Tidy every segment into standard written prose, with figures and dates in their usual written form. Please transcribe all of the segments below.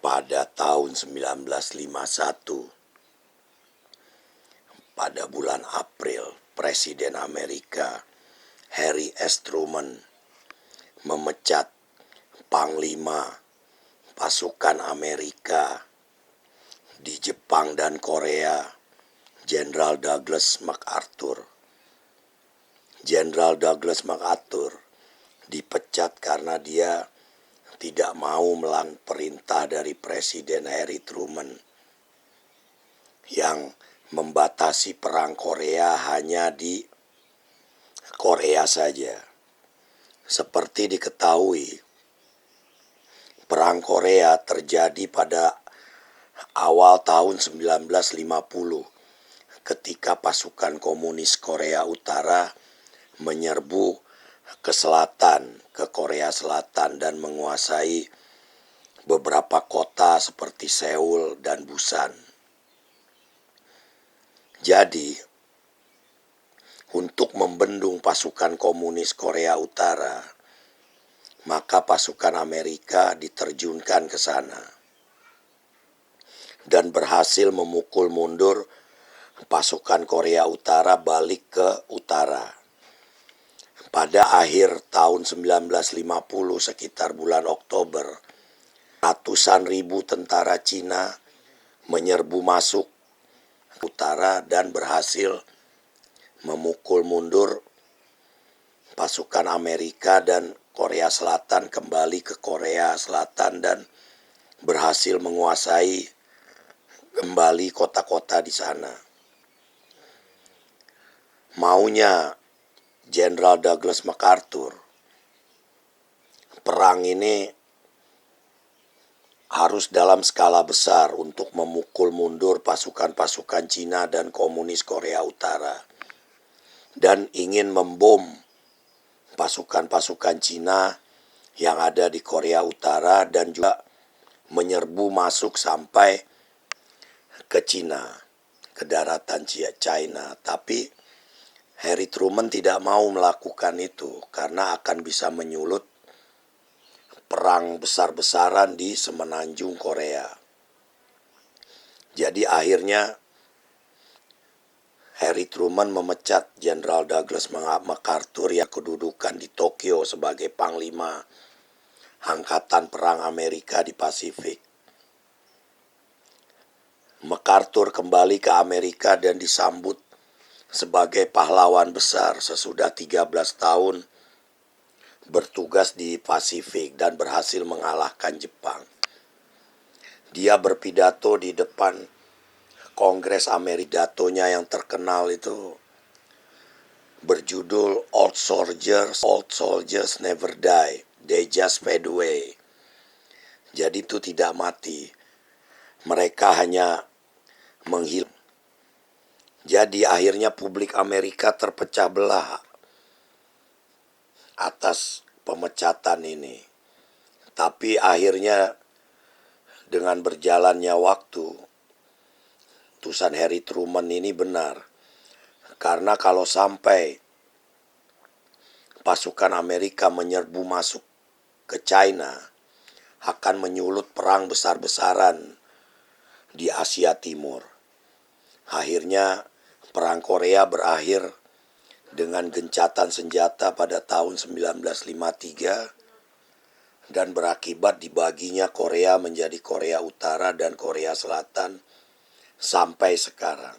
pada tahun 1951, pada bulan April, Presiden Amerika Harry S. Truman memecat Panglima pasukan Amerika di Jepang dan Korea, Jenderal Douglas MacArthur. Jenderal Douglas MacArthur dipecat karena dia tidak mau melanggar perintah dari Presiden Harry Truman yang membatasi perang Korea hanya di Korea saja. Seperti diketahui, perang Korea terjadi pada awal tahun 1950 ketika pasukan komunis Korea Utara menyerbu ke selatan, ke Korea Selatan dan menguasai beberapa kota seperti Seoul dan Busan. Jadi, untuk membendung pasukan komunis Korea Utara, maka pasukan Amerika diterjunkan ke sana dan berhasil memukul mundur pasukan Korea Utara balik ke utara. Pada akhir tahun 1950 sekitar bulan Oktober, ratusan ribu tentara Cina menyerbu masuk ke utara dan berhasil memukul mundur pasukan Amerika, dan Korea Selatan kembali ke Korea Selatan dan berhasil menguasai kembali kota-kota di sana. Maunya Jenderal Douglas MacArthur, perang ini harus dalam skala besar untuk memukul mundur pasukan-pasukan Cina dan komunis Korea Utara, dan ingin membom pasukan-pasukan Cina yang ada di Korea Utara dan juga menyerbu masuk sampai ke Cina, ke daratan China. Tapi Harry Truman tidak mau melakukan itu karena akan bisa menyulut perang besar-besaran di semenanjung Korea. Jadi akhirnya Harry Truman memecat Jenderal Douglas MacArthur yang kedudukan di Tokyo sebagai Panglima Angkatan Perang Amerika di Pasifik. MacArthur kembali ke Amerika dan disambut sebagai pahlawan besar sesudah 13 tahun bertugas di Pasifik dan berhasil mengalahkan Jepang. Dia berpidato di depan Kongres Amerika. Pidatonya yang terkenal itu berjudul Old Soldiers Never Die, They Just Fade Away. Jadi itu tidak mati, mereka hanya menghilang. Jadi akhirnya publik Amerika terpecah belah atas pemecatan ini. Tapi akhirnya dengan berjalannya waktu, keputusan Harry Truman ini benar. Karena kalau sampai pasukan Amerika menyerbu masuk ke China, akan menyulut perang besar-besaran di Asia Timur. Akhirnya perang Korea berakhir dengan gencatan senjata pada tahun 1953 dan berakibat dibaginya Korea menjadi Korea Utara dan Korea Selatan sampai sekarang.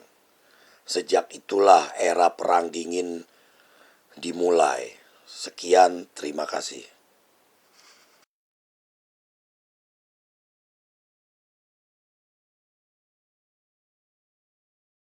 Sejak itulah era perang dingin dimulai. Sekian, terima kasih.